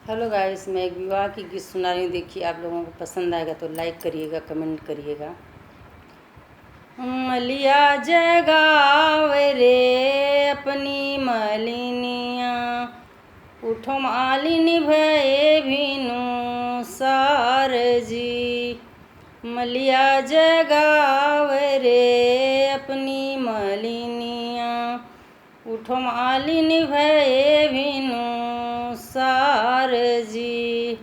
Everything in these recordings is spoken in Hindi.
हेलो गाइस, मैं एक विवाह की गीत सुना रही हूँ। देखिए, आप लोगों को पसंद आएगा तो लाइक करिएगा, कमेंट करिएगा। मलिया जगावे रे अपनी मलिनिया, उठो मालिनी भये भीनु सार जी। मलिया जगावे रे अपनी मलिनिया, उठो मालिनी भये भीनु सार जी।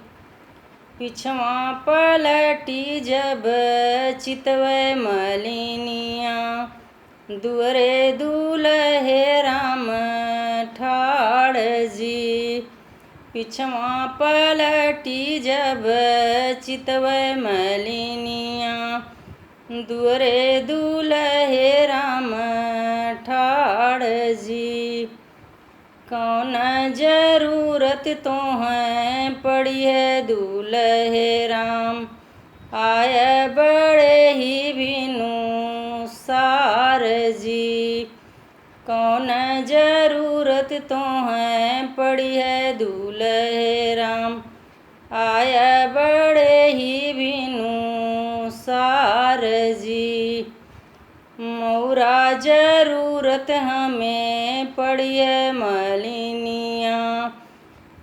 पिछवा पलटी जब चितवै मलिनिया, दुअरे दूल्हे राम ठाड़ जी। पिछवा पलटी जब चितवै मलिनिया, दुअरे दूल्हे राम ठाड़ जी। कौन जरूरत तोहें पड़ी है दूल्हे राम, आए बड़े ही बिनु सार जी। कौन जरूरत तोहें पड़ी है दूल्हे राम, आए बड़े ही बिनु सार जी। मौरा जरूरत हमें पड़ी है मलिनिया,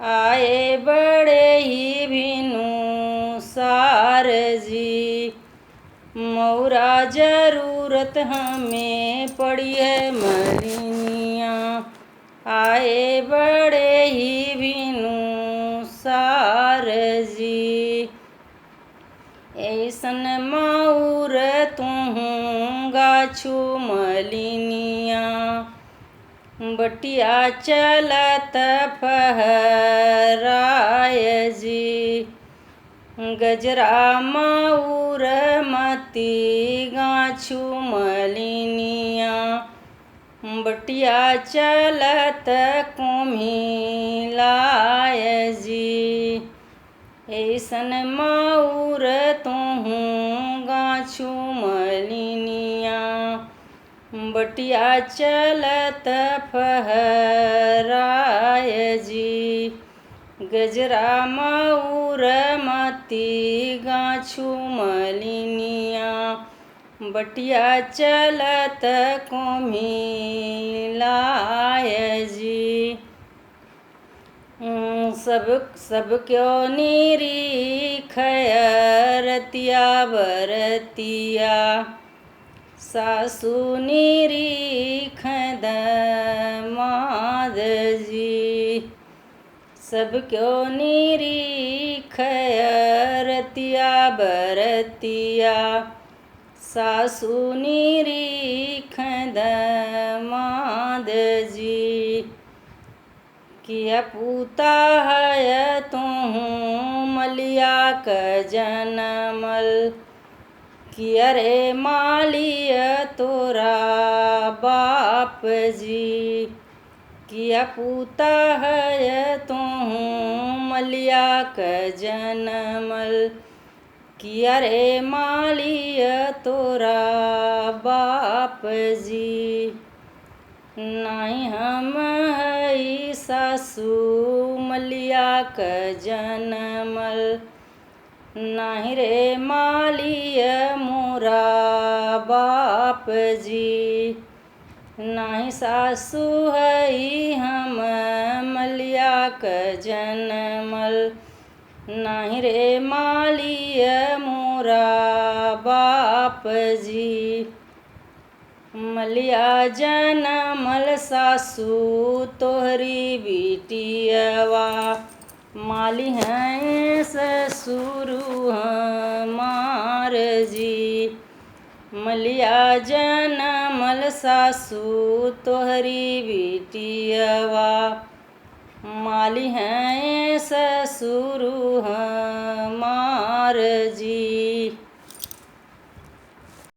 आए बड़े ही बिनु सार जी। मौरा जरूरत हमें पड़ी है मलिनिया, आए बड़े ही बिनु सार जी। ऐसन मऊर तुहूँ गाछु मलिनिया, बटिया चलत फहराय जी। गजरा मऊर मती गाछु मलिनिया, बटिया चलत कुम्हिलाय जी। ऐसन मऊर तुहूँ गाछु मलिनिया, बटिया चलत फहराय जी। गजरा मऊर मती गाछु मलिनिया, बटिया चलत कुम्हिलाय जी। सब क्यों निरीखय रतिया बरतिया, सासु निरीख दमाद जी। सब क्यों निरीखय रतिया बरतिया, सासु निरीख दमाद जी। किया पूता है तुहूँ मलिया क जनमल, किया रे मालिय तोरा बाप जी। किया पूता है तुहूँ मलिया क जनमल, किया रे मालिय तोरा बाप जी। नहीं हम हई सासु मलिया क जनमल, नहीं रे मालिय मोरा बाप जी। नहीं सासु हई हम मलिया क जनमल, नहीं रे मालिय मोरा बाप जी। मलिया जनमल सासु तोहरी बिटियवा, माली हैं ससुरु हमार जी। मलिया जनमल सासु तोहरी बिटियवा, माली हैं ससुरु